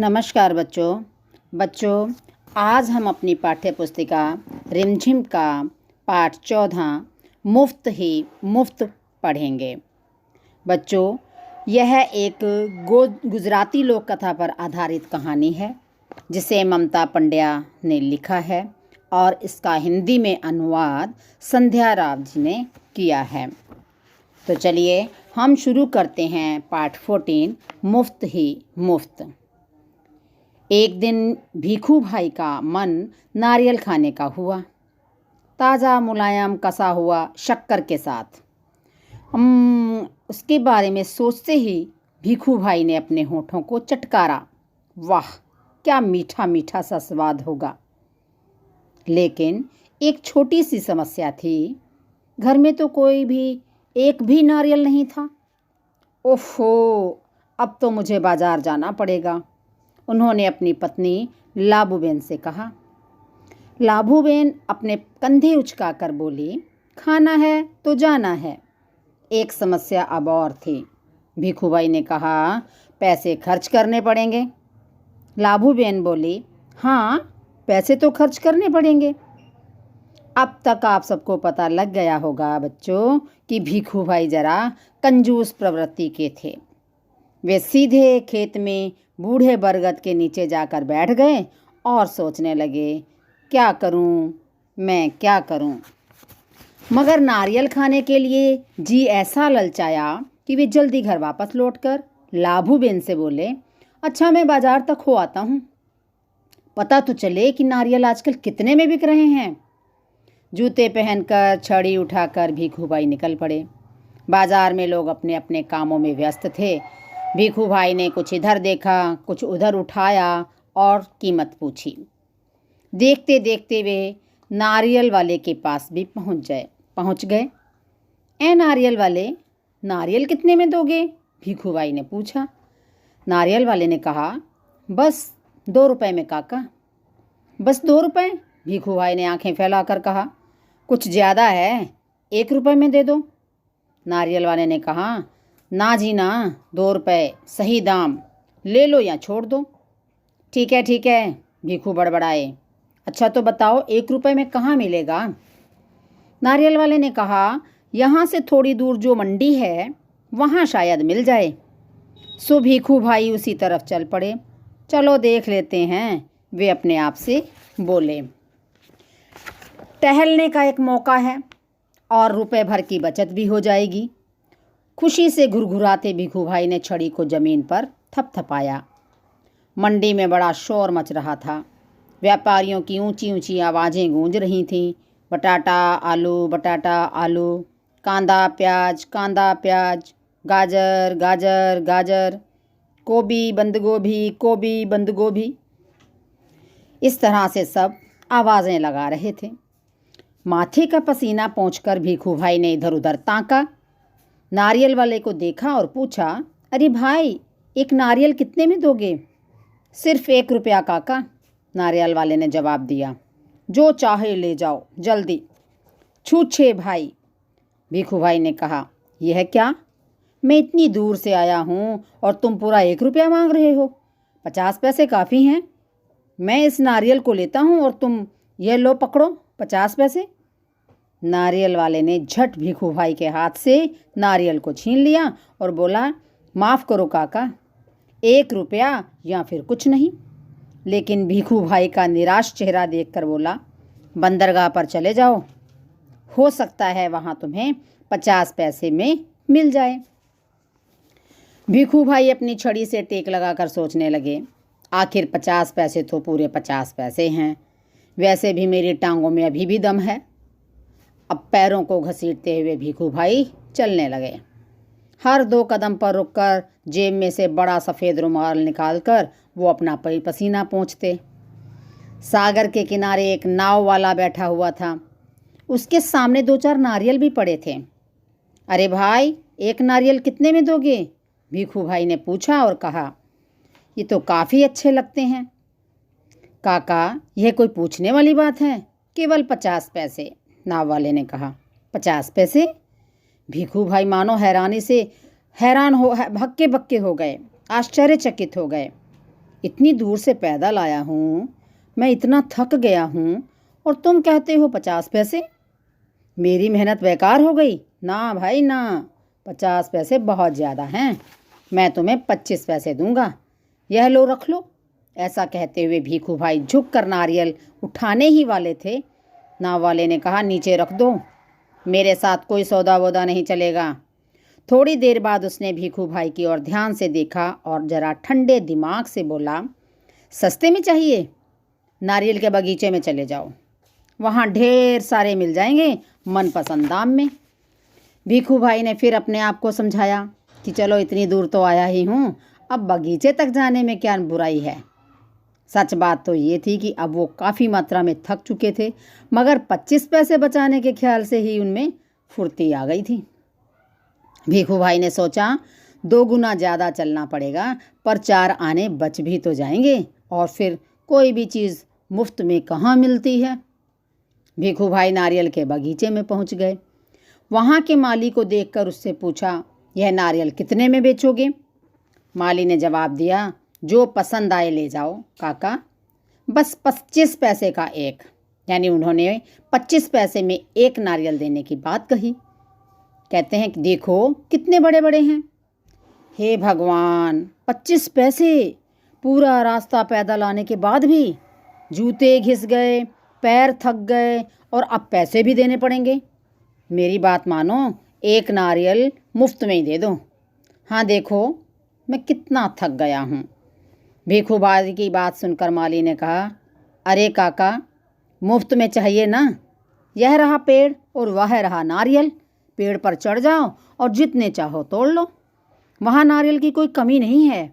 नमस्कार बच्चों आज हम अपनी पाठ्य पुस्तिका रिमझिम का पाठ 14 मुफ्त ही मुफ्त पढ़ेंगे। बच्चों, यह एक गुजराती लोक कथा पर आधारित कहानी है जिसे ममता पंड्या ने लिखा है और इसका हिंदी में अनुवाद संध्या राव जी ने किया है। तो चलिए हम शुरू करते हैं पाठ 14 मुफ्त ही मुफ्त। एक दिन भीखू भाई का मन नारियल खाने का हुआ, ताज़ा मुलायम कसा हुआ शक्कर के साथ। उसके बारे में सोचते ही भीखू भाई ने अपने होठों को चटकारा। वाह, क्या मीठा मीठा सा स्वाद होगा। लेकिन एक छोटी सी समस्या थी, घर में तो कोई भी एक भी नारियल नहीं था। ओफो, अब तो मुझे बाजार जाना पड़ेगा, उन्होंने अपनी पत्नी लाबूबेन से कहा। लाबूबेन अपने कंधे उचकाकर बोली, खाना है तो जाना है। एक समस्या अब और थी। भीखू भाई ने कहा, पैसे खर्च करने पड़ेंगे। लाबूबेन बोली, हाँ, पैसे तो खर्च करने पड़ेंगे। अब तक आप सबको पता लग गया होगा बच्चों कि भीखू भाई जरा कंजूस प्रवृत्ति के थे। वे सीधे खेत में बूढ़े बरगद के नीचे जाकर बैठ गए और सोचने लगे, क्या करूं, मैं क्या करूं। मगर नारियल खाने के लिए जी ऐसा ललचाया कि वे जल्दी घर वापस लौटकर लाबूबेन से बोले, अच्छा, मैं बाजार तक हो आता हूं, पता तो चले कि नारियल आजकल कितने में बिक रहे हैं। जूते पहनकर छड़ी उठाकर भीखू भाई निकल पड़े। बाजार में लोग अपने अपने कामों में व्यस्त थे। भीखू भाई ने कुछ इधर देखा, कुछ उधर उठाया और कीमत पूछी। देखते देखते वे नारियल वाले के पास भी पहुंच गए। ए नारियल वाले, नारियल कितने में दोगे? भीखू भाई ने पूछा। नारियल वाले ने कहा, बस 2 रुपए में काका। बस 2 रुपए? भीखू भाई ने आंखें फैलाकर कहा, कुछ ज़्यादा है, 1 रुपए में दे दो। नारियल वाले ने कहा, ना जी ना, 2 रुपए सही दाम, ले लो या छोड़ दो। ठीक है, भीखू बड़बड़ाए। अच्छा तो बताओ, 1 रुपए में कहाँ मिलेगा? नारियल वाले ने कहा, यहाँ से थोड़ी दूर जो मंडी है वहाँ शायद मिल जाए। सो भीखू भाई उसी तरफ चल पड़े। चलो देख लेते हैं, वे अपने आप से बोले। टहलने का एक मौका है और रुपए भर की बचत भी हो जाएगी। खुशी से घुरघुराते भीखू भाई ने छड़ी को ज़मीन पर थपथपाया। मंडी में बड़ा शोर मच रहा था। व्यापारियों की ऊंची ऊंची आवाज़ें गूंज रही थीं। बटाटा आलू, बटाटा आलू, कांदा प्याज, कांदा प्याज, गाजर गाजर गाजर, गोभी बंद गोभी, गोभी बंद गोभी। इस तरह से सब आवाज़ें लगा रहे थे। माथे का पसीना पोंछकर भीखू भाई ने इधर उधर ताका। नारियल वाले को देखा और पूछा, अरे भाई, एक नारियल कितने में दोगे? सिर्फ 1 रुपया काका, नारियल वाले ने जवाब दिया। जो चाहे ले जाओ, जल्दी। छूछे भाई, भीखू भाई ने कहा, यह क्या? मैं इतनी दूर से आया हूँ और तुम पूरा 1 रुपया मांग रहे हो? 50 पैसे काफ़ी हैं। मैं इस नारियल को लेता हूँ और तुम यह लो पकड़ो 50 पैसे। नारियल वाले ने झट भीखू भाई के हाथ से नारियल को छीन लिया और बोला, माफ़ करो काका, 1 रुपया या फिर कुछ नहीं। लेकिन भीखू भाई का निराश चेहरा देखकर बोला, बंदरगाह पर चले जाओ, हो सकता है वहाँ तुम्हें 50 पैसे में मिल जाए। भीखू भाई अपनी छड़ी से टेक लगाकर सोचने लगे, आखिर 50 पैसे तो पूरे 50 पैसे हैं। वैसे भी मेरी टांगों में अभी भी दम है। अब पैरों को घसीटते हुए भीखू भाई चलने लगे। हर 2 कदम पर रुककर जेब में से बड़ा सफ़ेद रुमाल निकालकर वो अपना पसीना पोंछते। सागर के किनारे एक नाव वाला बैठा हुआ था। उसके सामने 2-4 नारियल भी पड़े थे। अरे भाई, एक नारियल कितने में दोगे? भीखू भाई ने पूछा और कहा, ये तो काफ़ी अच्छे लगते हैं। काका, यह कोई पूछने वाली बात है, केवल 50 पैसे, नाव वाले ने कहा। 50 पैसे? भीखू भाई मानो हैरान हो हक्के बक्के हो गए, आश्चर्यचकित हो गए। इतनी दूर से पैदल आया हूँ, मैं इतना थक गया हूँ और तुम कहते हो 50 पैसे। मेरी मेहनत बेकार हो गई। ना भाई ना, 50 पैसे बहुत ज़्यादा हैं। मैं तुम्हें 25 पैसे दूंगा। यह लो, रख लो। ऐसा कहते हुए भीखू भाई झुक कर नारियल उठाने ही वाले थे। नाव वाले ने कहा, नीचे रख दो, मेरे साथ कोई सौदा वौदा नहीं चलेगा। थोड़ी देर बाद उसने भीखू भाई की ओर ध्यान से देखा और जरा ठंडे दिमाग से बोला, सस्ते में चाहिए? नारियल के बगीचे में चले जाओ, वहाँ ढेर सारे मिल जाएंगे मनपसंद दाम में। भीखू भाई ने फिर अपने आप को समझाया कि चलो इतनी दूर तो आया ही हूँ, अब बगीचे तक जाने में क्या बुराई है। सच बात तो ये थी कि अब वो काफ़ी मात्रा में थक चुके थे, मगर 25 पैसे बचाने के ख्याल से ही उनमें फुर्ती आ गई थी। भीखू भाई ने सोचा, 2 गुना ज़्यादा चलना पड़ेगा, पर 4 आने बच भी तो जाएंगे, और फिर कोई भी चीज़ मुफ्त में कहाँ मिलती है। भीखू भाई नारियल के बगीचे में पहुँच गए। वहाँ के माली को देखकर उससे पूछा, यह नारियल कितने में बेचोगे? माली ने जवाब दिया, जो पसंद आए ले जाओ काका, बस 25 पैसे का एक। यानी उन्होंने 25 पैसे में एक नारियल देने की बात कही। कहते हैं कि देखो कितने बड़े बड़े हैं। हे भगवान, 25 पैसे! पूरा रास्ता पैदल आने के बाद भी जूते घिस गए, पैर थक गए, और अब पैसे भी देने पड़ेंगे। मेरी बात मानो, एक नारियल मुफ्त में ही दे दो। हाँ देखो, मैं कितना थक गया हूँ। भीखू भाई की बात सुनकर माली ने कहा, अरे काका, मुफ्त में चाहिए ना? यह रहा पेड़ और वह रहा नारियल। पेड़ पर चढ़ जाओ और जितने चाहो तोड़ लो, वहाँ नारियल की कोई कमी नहीं है।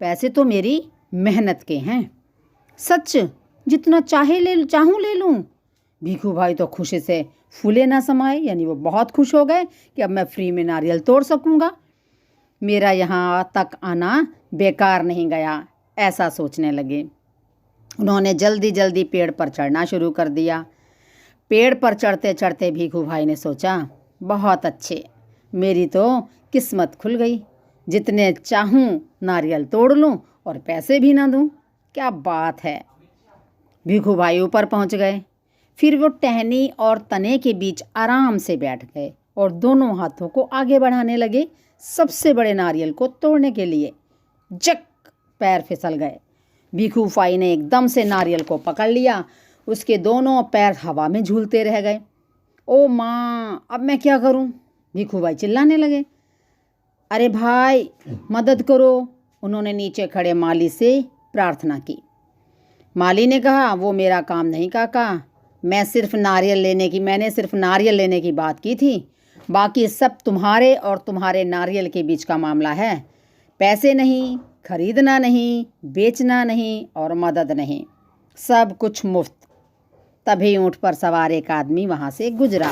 पैसे तो मेरी मेहनत के हैं। सच, जितना चाहूँ ले लूँ। भीखू भाई तो खुशी से फूले ना समाये, यानी वो बहुत खुश हो गए कि अब मैं फ्री में नारियल तोड़ सकूँगा। मेरा यहाँ तक आना बेकार नहीं गया, ऐसा सोचने लगे। उन्होंने जल्दी जल्दी पेड़ पर चढ़ना शुरू कर दिया। पेड़ पर चढ़ते चढ़ते भीखू भाई ने सोचा, बहुत अच्छे, मेरी तो किस्मत खुल गई। जितने चाहूँ नारियल तोड़ लूँ और पैसे भी ना दूँ। क्या बात है। भीखू भाई ऊपर पहुँच गए। फिर वो टहनी और तने के बीच आराम से बैठ गए और दोनों हाथों को आगे बढ़ाने लगे सबसे बड़े नारियल को तोड़ने के लिए। जक, पैर फिसल गए। भीखू भाई ने एकदम से नारियल को पकड़ लिया। उसके दोनों पैर हवा में झूलते रह गए। ओ माँ, अब मैं क्या करूँ? भीखू भाई चिल्लाने लगे। अरे भाई, मदद करो। उन्होंने नीचे खड़े माली से प्रार्थना की। माली ने कहा, वो मेरा काम नहीं काका, मैंने सिर्फ नारियल लेने की बात की थी। बाकी सब तुम्हारे और तुम्हारे नारियल के बीच का मामला है। पैसे नहीं, खरीदना नहीं, बेचना नहीं और मदद नहीं, सब कुछ मुफ्त। तभी ऊँट पर सवार एक आदमी वहाँ से गुजरा।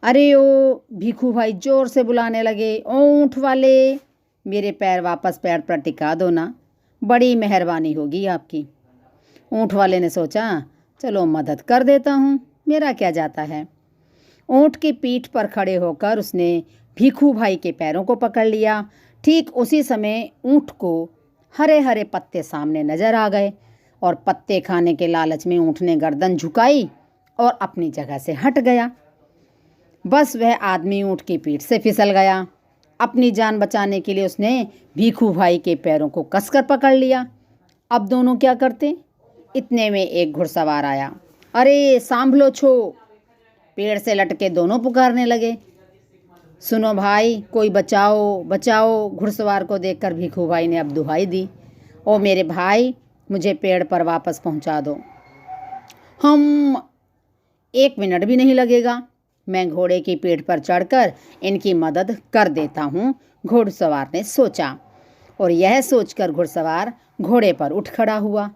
अरे ओ, भीखू भाई जोर से बुलाने लगे, ओ ऊँट वाले, मेरे पैर वापस पेड़ पर टिका दो ना, बड़ी मेहरबानी होगी आपकी। ऊँट वाले ने सोचा, चलो मदद कर देता हूँ, मेरा क्या जाता है। ऊँट की पीठ पर खड़े होकर उसने भीखू भाई के पैरों को पकड़ लिया। ठीक उसी समय ऊँट को हरे हरे पत्ते सामने नजर आ गए और पत्ते खाने के लालच में ऊँट ने गर्दन झुकाई और अपनी जगह से हट गया। बस वह आदमी ऊँट की पीठ से फिसल गया। अपनी जान बचाने के लिए उसने भीखू भाई के पैरों को कसकर पकड़ लिया। अब दोनों क्या करते? इतने में एक घुड़सवार आया। अरे सांभलो छो, पेड़ से लटके दोनों पुकारने लगे, सुनो भाई, कोई बचाओ बचाओ। घुड़सवार को देखकर भीखू भाई ने अब दुहाई दी, ओ मेरे भाई, मुझे पेड़ पर वापस पहुंचा दो। हम 1 मिनट भी नहीं लगेगा, मैं घोड़े की पीठ पर चढ़कर इनकी मदद कर देता हूँ, घुड़सवार ने सोचा। और यह सोचकर घुड़सवार घोड़े पर उठ खड़ा हुआ।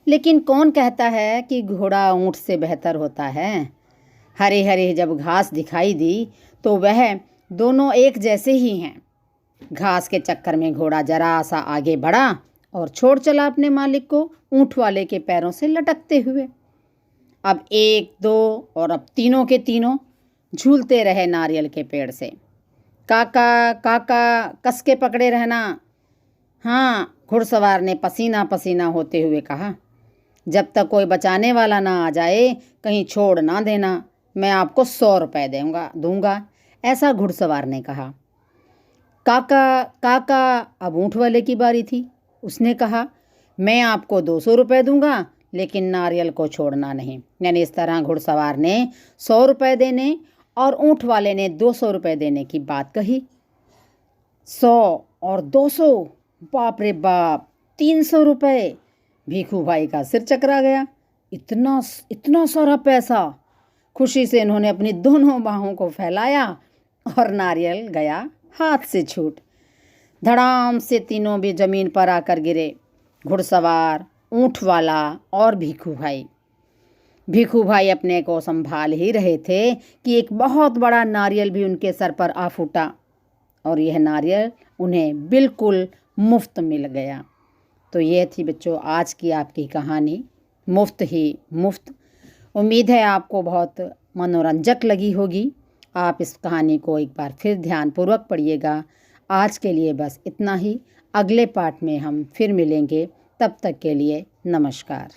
लेकिन कौन कहता है कि घोड़ा ऊँट से बेहतर होता है। हरे हरे जब घास दिखाई दी तो वह दोनों एक जैसे ही हैं। घास के चक्कर में घोड़ा जरा सा आगे बढ़ा और छोड़ चला अपने मालिक को ऊँट वाले के पैरों से लटकते हुए। अब 1, 2 और अब तीनों के तीनों झूलते रहे नारियल के पेड़ से। काका काका, कस के पकड़े रहना। हाँ, घुड़सवार ने पसीना पसीना होते हुए कहा। जब तक कोई बचाने वाला ना आ जाए कहीं छोड़ ना देना, मैं आपको 100 रुपये दूंगा, ऐसा घुड़सवार ने कहा। काका काका अब ऊँट वाले की बारी थी। उसने कहा, मैं आपको 200 रुपये दूंगा, लेकिन नारियल को छोड़ना नहीं। यानी इस तरह घुड़सवार ने 100 रुपये देने और ऊँट वाले ने 200 रुपये देने की बात कही। 100 और 200, बाप रे बाप, 300 रुपये। भीखू भाई का सिर चकरा गया। इतना इतना सारा पैसा! खुशी से इन्होंने अपनी दोनों बाहों को फैलाया और नारियल गया हाथ से छूट। धड़ाम से तीनों भी जमीन पर आकर गिरे, घुड़सवार, ऊँट वाला और भीखू भाई। भीखू भाई अपने को संभाल ही रहे थे कि एक बहुत बड़ा नारियल भी उनके सर पर आ फूटा और यह नारियल उन्हें बिल्कुल मुफ्त मिल गया। तो यह थी बच्चों आज की आपकी कहानी, मुफ्त ही मुफ्त। उम्मीद है आपको बहुत मनोरंजक लगी होगी। आप इस कहानी को एक बार फिर ध्यानपूर्वक पढ़िएगा। आज के लिए बस इतना ही। अगले पार्ट में हम फिर मिलेंगे। तब तक के लिए नमस्कार।